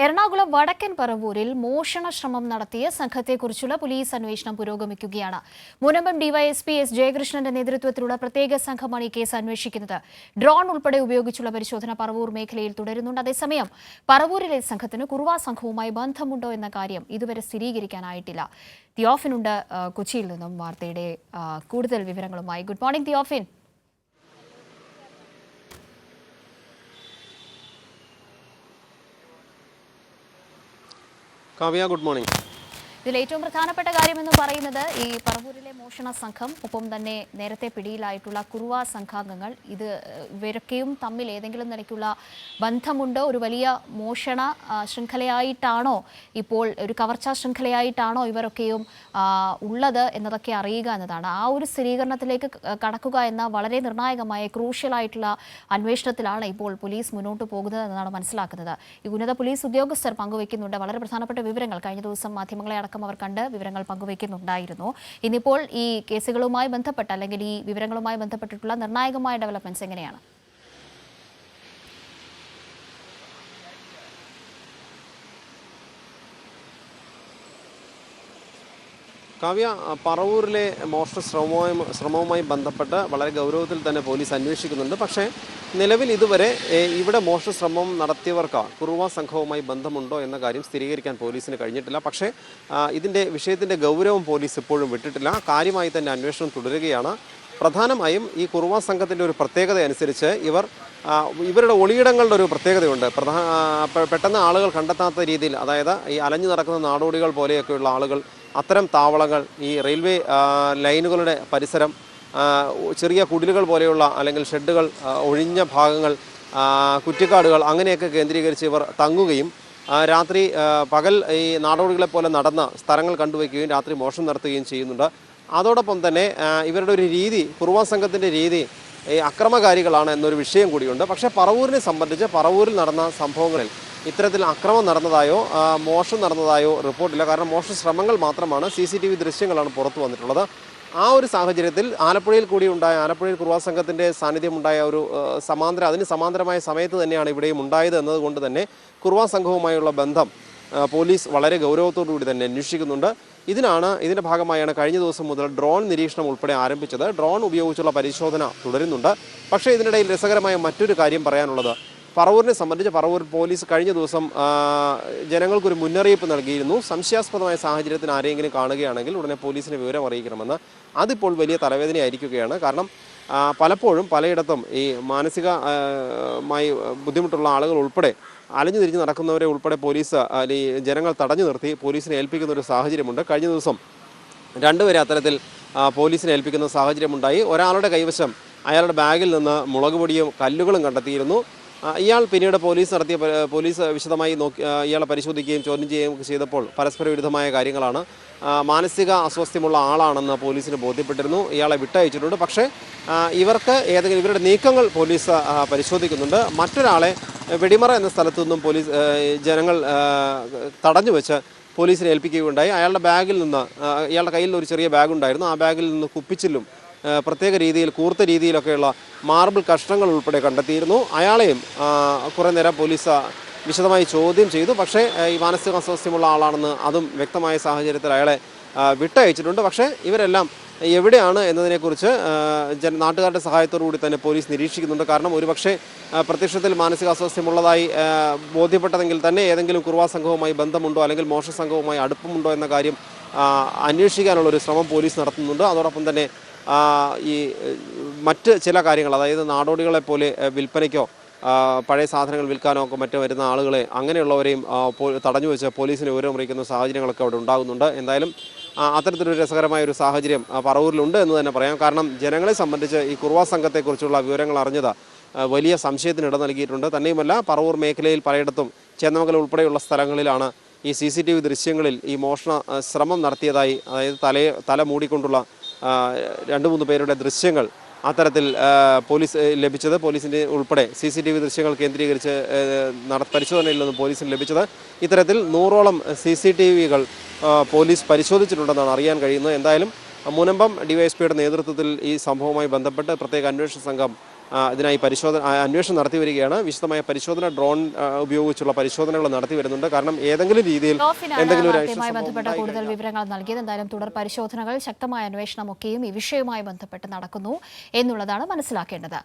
എറണാകുളം വടക്കൻ പറവൂരിൽ മോഷണ ശ്രമം നടത്തിയ സംഘത്തെക്കുറിച്ചുള്ള പോലീസ് അന്വേഷണം പുരോഗമിക്കുകയാണ്. മുനമ്പം ഡിവൈഎസ്പി എസ് ജയകൃഷ്ണന്റെ നേതൃത്വത്തിലുള്ള പ്രത്യേക സംഘമാണ് ഈ കേസ് അന്വേഷിക്കുന്നത്. ഡ്രോൺ ഉൾപ്പെടെ ഉപയോഗിച്ചുള്ള പരിശോധന പറവൂർ മേഖലയിൽ തുടരുന്നുണ്ട്. അതേസമയം പറവൂരിലെ സംഘത്തിന് കുറുവ സംഘവുമായി ബന്ധമുണ്ടോ എന്ന കാര്യം ഇതുവരെ സ്ഥിരീകരിക്കാനായിട്ടില്ല. തിയോഫിനുണ്ട് കൊച്ചിയിൽ നിന്നും വാർത്തയുടെ കൂടുതൽ വിവരങ്ങളുമായി. Good morning Theophin. Kavya, good morning. ഇതിൽ ഏറ്റവും പ്രധാനപ്പെട്ട കാര്യമെന്ന് പറയുന്നത് ഈ പറവൂരിലെ മോഷണ സംഘം, ഒപ്പം തന്നെ നേരത്തെ പിടിയിലായിട്ടുള്ള കുറുവ സംഘാംഗങ്ങൾ, ഇവരൊക്കെയും തമ്മിൽ ഏതെങ്കിലും നിലയ്ക്കുള്ള ബന്ധമുണ്ടോ? ഒരു വലിയ മോഷണ ശൃംഖലയായിട്ടാണോ, ഇപ്പോൾ ഒരു കവർച്ചാ ശൃംഖലയായിട്ടാണോ ഇവരൊക്കെയും ഉള്ളത് എന്നതൊക്കെ അറിയുക എന്നതാണ്. ആ ഒരു സ്ഥിരീകരണത്തിലേക്ക് കടക്കുക എന്ന വളരെ നിർണായകമായ ക്രൂഷ്യലായിട്ടുള്ള അന്വേഷണത്തിലാണ് ഇപ്പോൾ പോലീസ് മുന്നോട്ട് പോകുന്നത് എന്നാണ് മനസ്സിലാക്കുന്നത്. ഈ ഉന്നത പോലീസ് ഉദ്യോഗസ്ഥർ പങ്കുവയ്ക്കുന്നുണ്ട് വളരെ പ്രധാനപ്പെട്ട വിവരങ്ങൾ. കഴിഞ്ഞ ദിവസം മാധ്യമങ്ങളെ അവർ കണ്ട് വിവരങ്ങൾ പങ്കുവയ്ക്കുന്നുണ്ടായിരുന്നു. ഇന്നിപ്പോൾ ഈ കേസുകളുമായി ബന്ധപ്പെട്ട് അല്ലെങ്കിൽ ഈ വിവരങ്ങളുമായി ബന്ധപ്പെട്ടിട്ടുള്ള നിർണായകമായ ഡെവലപ്മെന്റ്സ് എങ്ങനെയാണ്? കാവ്യ, പറവൂരിലെ മോഷണ ശ്രമവുമായി ബന്ധപ്പെട്ട് വളരെ ഗൗരവത്തിൽ തന്നെ പോലീസ് അന്വേഷിക്കുന്നുണ്ട്. പക്ഷേ നിലവിൽ ഇതുവരെ ഇവിടെ മോഷണ ശ്രമം നടത്തിയവർക്ക് കുറുവ സംഘവുമായി ബന്ധമുണ്ടോ എന്ന കാര്യം സ്ഥിരീകരിക്കാൻ പോലീസിന് കഴിഞ്ഞിട്ടില്ല. പക്ഷേ ഇതിൻ്റെ വിഷയത്തിൻ്റെ ഗൗരവം പോലീസ് ഇപ്പോഴും വിട്ടിട്ടില്ല. കാര്യമായി തന്നെ അന്വേഷണം തുടരുകയാണ്. പ്രധാനമായും ഈ കുറുവ സംഘത്തിൻ്റെ ഒരു പ്രത്യേകത അനുസരിച്ച് ഇവരുടെ ഒളിയിടങ്ങളുടെ ഒരു പ്രത്യേകതയുണ്ട്. പെട്ടെന്ന് ആളുകൾ കണ്ടെത്താത്ത രീതിയിൽ, അതായത് ഈ അലഞ്ഞു നടക്കുന്ന നാടോടികൾ പോലെയൊക്കെയുള്ള ആളുകൾ അത്തരം താവളങ്ങൾ, ഈ റെയിൽവേ ലൈനുകളുടെ പരിസരം, ചെറിയ കുടിലുകൾ പോലെയുള്ള അല്ലെങ്കിൽ ഷെഡുകൾ, ഒഴിഞ്ഞ ഭാഗങ്ങൾ, കുറ്റിക്കാടുകൾ, അങ്ങനെയൊക്കെ കേന്ദ്രീകരിച്ച് ഇവർ തങ്ങുകയും രാത്രി പകൽ ഈ നാടോടികളെ പോലെ നടന്ന സ്ഥലങ്ങൾ കണ്ടുവയ്ക്കുകയും രാത്രി മോഷണം നടത്തുകയും ചെയ്യുന്നുണ്ട്. അതോടൊപ്പം തന്നെ ഇവരുടെ ഒരു രീതി, കുറുവ സംഘത്തിൻ്റെ രീതി അക്രമകാരികളാണ് എന്നൊരു വിഷയം കൂടിയുണ്ട്. പക്ഷേ പറവൂരിനെ സംബന്ധിച്ച് പറവൂരിൽ നടന്ന സംഭവങ്ങളിൽ ഇത്തരത്തിൽ അക്രമം നടന്നതായോ മോഷണം നടന്നതായോ റിപ്പോർട്ടില്ല. കാരണം മോഷണ ശ്രമങ്ങൾ മാത്രമാണ്, CCTV ദൃശ്യങ്ങളാണ് പുറത്തു വന്നിട്ടുള്ളത്. ആ ഒരു സാഹചര്യത്തിൽ ആലപ്പുഴയിൽ കുറുവ സംഘത്തിൻ്റെ സാന്നിധ്യം ഉണ്ടായ ഒരു അതിന് സമാന്തരമായ സമയത്ത് തന്നെയാണ് ഇവിടെയും ഉണ്ടായത് എന്നതുകൊണ്ട് തന്നെ കുറുവ സംഘവുമായുള്ള ബന്ധം പോലീസ് വളരെ ഗൗരവത്തോടുകൂടി തന്നെ അന്വേഷിക്കുന്നുണ്ട്. ഇതിൻ്റെ ഭാഗമായാണ് കഴിഞ്ഞ ദിവസം മുതൽ ഡ്രോൺ നിരീക്ഷണം ഉൾപ്പെടെ ആരംഭിച്ചത്. ഡ്രോൺ ഉപയോഗിച്ചുള്ള പരിശോധന തുടരുന്നുണ്ട്. പക്ഷേ ഇതിനിടയിൽ രസകരമായ മറ്റൊരു കാര്യം പറയാനുള്ളത്, പറവൂരിനെ സംബന്ധിച്ച് പറവൂർ പോലീസ് കഴിഞ്ഞ ദിവസം ജനങ്ങൾക്കൊരു മുന്നറിയിപ്പ് നൽകിയിരുന്നു. സംശയാസ്പദമായ സാഹചര്യത്തിന് ആരെങ്കിലും കാണുകയാണെങ്കിൽ ഉടനെ പോലീസിനെ വിവരം അറിയിക്കണമെന്ന്. അതിപ്പോൾ വലിയ തലവേദനയായിരിക്കുകയാണ്. കാരണം പലപ്പോഴും പലയിടത്തും ഈ മാനസികമായി ബുദ്ധിമുട്ടുള്ള ആളുകൾ ഉൾപ്പെടെ അലഞ്ഞു തിരിഞ്ഞ് നടക്കുന്നവരെ ഉൾപ്പെടെ പോലീസ് ജനങ്ങൾ തടഞ്ഞു നിർത്തി പോലീസിനെ ഏൽപ്പിക്കുന്ന ഒരു സാഹചര്യമുണ്ട്. കഴിഞ്ഞ ദിവസം രണ്ടുപേരെ അത്തരത്തിൽ പോലീസിനെ ഏൽപ്പിക്കുന്ന സാഹചര്യമുണ്ടായി. ഒരാളുടെ കൈവശം അയാളുടെ ബാഗിൽ നിന്ന് മുളക് പൊടിയും കല്ലുകളും കണ്ടെത്തിയിരുന്നു. ഇയാൾ പിന്നീട് പോലീസ് വിശദമായി ഇയാളെ പരിശോധിക്കുകയും ചോദ്യം ചെയ്യുകയും ചെയ്തപ്പോൾ പരസ്പര വിരുദ്ധമായ കാര്യങ്ങളാണ്. മാനസിക അസ്വസ്ഥ്യമുള്ള ആളാണെന്ന് പോലീസിന് ബോധ്യപ്പെട്ടിരുന്നു. ഇയാളെ വിട്ടയച്ചിട്ടുണ്ട്. പക്ഷേ ഇവരുടെ നീക്കങ്ങൾ പോലീസ് പരിശോധിക്കുന്നുണ്ട്. മറ്റൊരാളെ വെടിമറ എന്ന സ്ഥലത്തു നിന്നും ജനങ്ങൾ തടഞ്ഞു വെച്ച് പോലീസിനെ ഏൽപ്പിക്കുകയുണ്ടായി. അയാളുടെ കയ്യിൽ ഒരു ചെറിയ ബാഗുണ്ടായിരുന്നു. ആ ബാഗിൽ നിന്ന് കുപ്പിച്ചില്ലും പ്രത്യേക രീതിയിൽ കൂർത്ത രീതിയിലൊക്കെയുള്ള മാർബിൾ കഷ്ണങ്ങൾ ഉൾപ്പെടെ കണ്ടെത്തിയിരുന്നു. അയാളെയും കുറേ നേരം പോലീസ് വിശദമായി ചോദ്യം ചെയ്തു. പക്ഷേ ഈ മാനസിക അസ്വാസ്ഥ്യമുള്ള ആളാണെന്ന് അതും വ്യക്തമായ സാഹചര്യത്തിൽ അയാളെ വിട്ടയച്ചിട്ടുണ്ട്. പക്ഷേ ഇവരെല്ലാം എവിടെയാണ് എന്നതിനെക്കുറിച്ച് നാട്ടുകാരുടെ സഹായത്തോടു കൂടി തന്നെ പോലീസ് നിരീക്ഷിക്കുന്നുണ്ട്. കാരണം ഒരുപക്ഷെ പ്രത്യക്ഷത്തിൽ മാനസികാസ്വാസ്ഥ്യമുള്ളതായി ബോധ്യപ്പെട്ടതെങ്കിൽ തന്നെ ഏതെങ്കിലും കുറുവ സംഘവുമായി ബന്ധമുണ്ടോ അല്ലെങ്കിൽ മോഷണ സംഘവുമായി അടുപ്പമുണ്ടോ എന്ന കാര്യം അന്വേഷിക്കാനുള്ളൊരു ശ്രമം പോലീസ് നടത്തുന്നുണ്ട്. അതോടൊപ്പം തന്നെ ഈ മറ്റ് ചില കാര്യങ്ങൾ, അതായത് നാടോടികളെ പോലെ വിൽപ്പനയ്ക്കോ പഴയ സാധനങ്ങൾ വിൽക്കാനോ ഒക്കെ മറ്റോ വരുന്ന ആളുകളെ, അങ്ങനെയുള്ളവരെയും തടഞ്ഞു വെച്ച് പോലീസിന് വിവരം അറിയിക്കുന്ന സാഹചര്യങ്ങളൊക്കെ അവിടെ ഉണ്ടാകുന്നുണ്ട്. എന്തായാലും അത്തരത്തിലൊരു രസകരമായ ഒരു സാഹചര്യം പറവൂരിലുണ്ട് എന്ന് തന്നെ പറയാം. കാരണം ജനങ്ങളെ സംബന്ധിച്ച് ഈ കുറുവ സംഘത്തെക്കുറിച്ചുള്ള വിവരങ്ങൾ അറിഞ്ഞത് വലിയ സംശയത്തിന് ഇട നൽകിയിട്ടുണ്ട്. തന്നെയുമല്ല, പറവൂർ മേഖലയിൽ പലയിടത്തും ചേന്നമംഗലം ഉൾപ്പെടെയുള്ള സ്ഥലങ്ങളിലാണ് ഈ CCTV ദൃശ്യങ്ങളിൽ ഈ മോഷണ ശ്രമം നടത്തിയതായി, അതായത് തല മൂടിക്കൊണ്ടുള്ള 2-3 പേരുടെ ദൃശ്യങ്ങൾ അത്തരത്തിൽ പോലീസ് ലഭിച്ചത്. പോലീസിൻ്റെ ഉൾപ്പെടെ CCTV ദൃശ്യങ്ങൾ കേന്ദ്രീകരിച്ച് പരിശോധനയിൽ നിന്നും പോലീസിന് ലഭിച്ചത്. ഇത്തരത്തിൽ 100ഓളം CCTVകൾ പോലീസ് പരിശോധിച്ചിട്ടുണ്ടെന്നാണ് അറിയാൻ കഴിയുന്നത്. എന്തായാലും മുനമ്പം ഡിവൈഎസ്പിയുടെ നേതൃത്വത്തിൽ ഈ സംഭവവുമായി ബന്ധപ്പെട്ട് പ്രത്യേക അന്വേഷണ സംഘം ഇതിനായി അന്വേഷണം നടത്തി വരികയാണ്. വിശദമായ പരിശോധന ഡ്രോൺ ഉപയോഗിച്ചുള്ള പരിശോധനകൾ നടത്തി വരുന്നുണ്ട്. കാരണം ഏതെങ്കിലും രീതിയിൽ എന്തെങ്കിലും ഒരു വാർത്തയുമായി ബന്ധപ്പെട്ട കൂടുതൽ വിവരങ്ങൾ നൽകിയത്. എന്തായാലും തുടർ പരിശോധനകൾ, ശക്തമായ അന്വേഷണമൊക്കെയും ഈ വിഷയവുമായി ബന്ധപ്പെട്ട് നടക്കുന്നു എന്നുള്ളതാണ് മനസ്സിലാക്കേണ്ടത്.